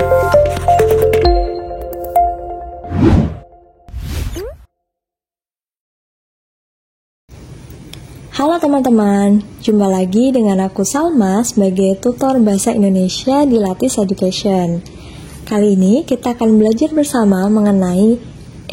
Halo teman-teman, jumpa lagi dengan aku Salma sebagai tutor Bahasa Indonesia di Latis Education. Kali ini kita akan belajar bersama mengenai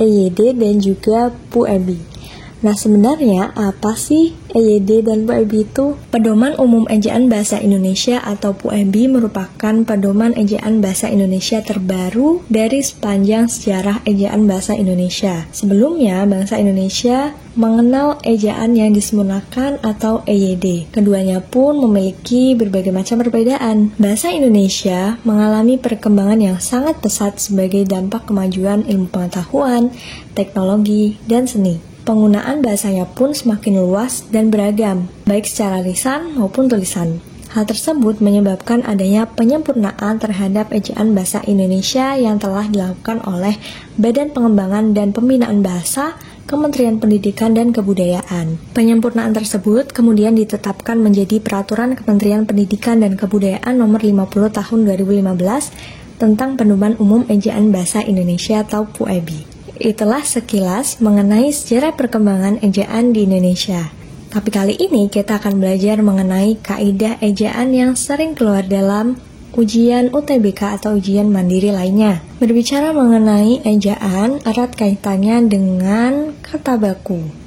EYD dan juga PUEB. Nah, sebenarnya apa sih EYD dan PUEB itu? Pedoman Umum Ejaan Bahasa Indonesia atau PUEB merupakan pedoman ejaan bahasa Indonesia terbaru dari sepanjang sejarah ejaan bahasa Indonesia. Sebelumnya, bahasa Indonesia mengenal ejaan yang disempurnakan atau EYD. Keduanya pun memiliki berbagai macam perbedaan. Bahasa Indonesia mengalami perkembangan yang sangat pesat sebagai dampak kemajuan ilmu pengetahuan, teknologi, dan seni. Penggunaan bahasanya pun semakin luas dan beragam, baik secara lisan maupun tulisan. Hal tersebut menyebabkan adanya penyempurnaan terhadap ejaan bahasa Indonesia yang telah dilakukan oleh Badan Pengembangan dan Pembinaan Bahasa, Kementerian Pendidikan dan Kebudayaan. Penyempurnaan tersebut kemudian ditetapkan menjadi Peraturan Kementerian Pendidikan dan Kebudayaan Nomor 50 Tahun 2015 tentang Pedoman Umum Ejaan Bahasa Indonesia atau PUEB. Itulah sekilas mengenai sejarah perkembangan ejaan di Indonesia. Tapi kali ini kita akan belajar mengenai kaidah ejaan yang sering keluar dalam ujian UTBK atau ujian mandiri lainnya. Berbicara mengenai ejaan, erat kaitannya dengan kata baku.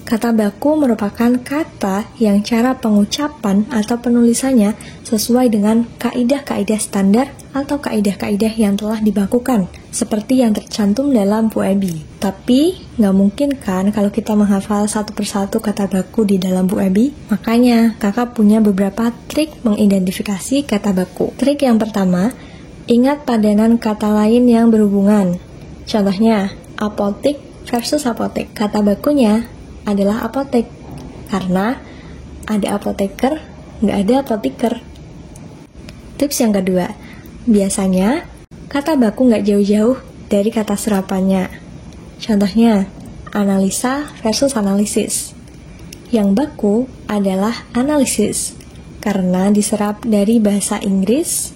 Kata baku merupakan kata yang cara pengucapan atau penulisannya sesuai dengan kaidah-kaidah standar atau kaidah-kaidah yang telah dibakukan, seperti yang tercantum dalam PUEB. Tapi, nggak mungkin kan kalau kita menghafal satu persatu kata baku di dalam PUEB? Makanya, kakak punya beberapa trik mengidentifikasi kata baku. Trik yang pertama, ingat padanan kata lain yang berhubungan. Contohnya, apotik versus apotek. Kata bakunya adalah apotek, karena ada apoteker, nggak ada apoteker. Tips yang kedua, biasanya kata baku nggak jauh-jauh dari kata serapannya. Contohnya, analisa versus analisis. Yang baku adalah analisis, karena diserap dari bahasa Inggris,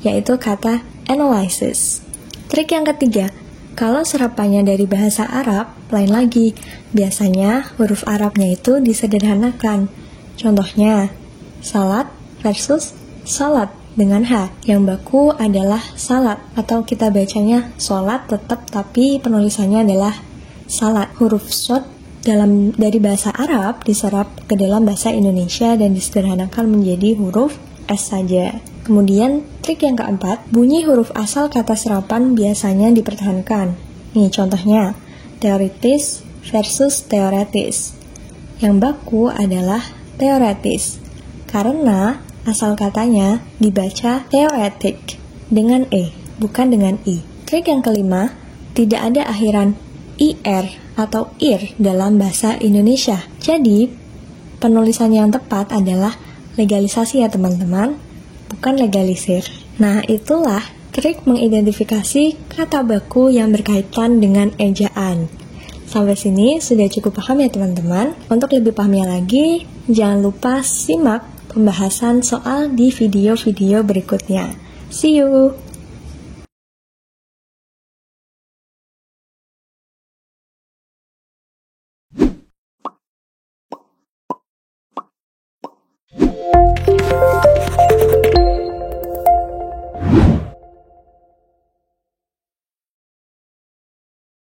yaitu kata analysis. Trik yang ketiga, kalau serapannya dari bahasa Arab, lain lagi. Biasanya huruf Arabnya itu disederhanakan. Contohnya, salat versus salat dengan H. Yang baku adalah salat, atau kita bacanya sholat tetap, tapi penulisannya adalah salat. Huruf shod dari bahasa Arab diserap ke dalam bahasa Indonesia dan disederhanakan menjadi huruf S saja. Kemudian, trik yang keempat, bunyi huruf asal kata serapan biasanya dipertahankan. Nih contohnya, teoritis versus teoretis. Yang baku adalah teoretis, karena asal katanya dibaca teoretik dengan E, bukan dengan I. Trik yang kelima, tidak ada akhiran IR atau IR dalam bahasa Indonesia. Jadi, penulisan yang tepat adalah legalisasi ya teman-teman, bukan legalisir. Nah, itulah trik mengidentifikasi kata baku yang berkaitan dengan ejaan. Sampai sini sudah cukup paham ya teman-teman. Untuk lebih pahamnya lagi, jangan lupa simak pembahasan soal di video-video berikutnya. See you!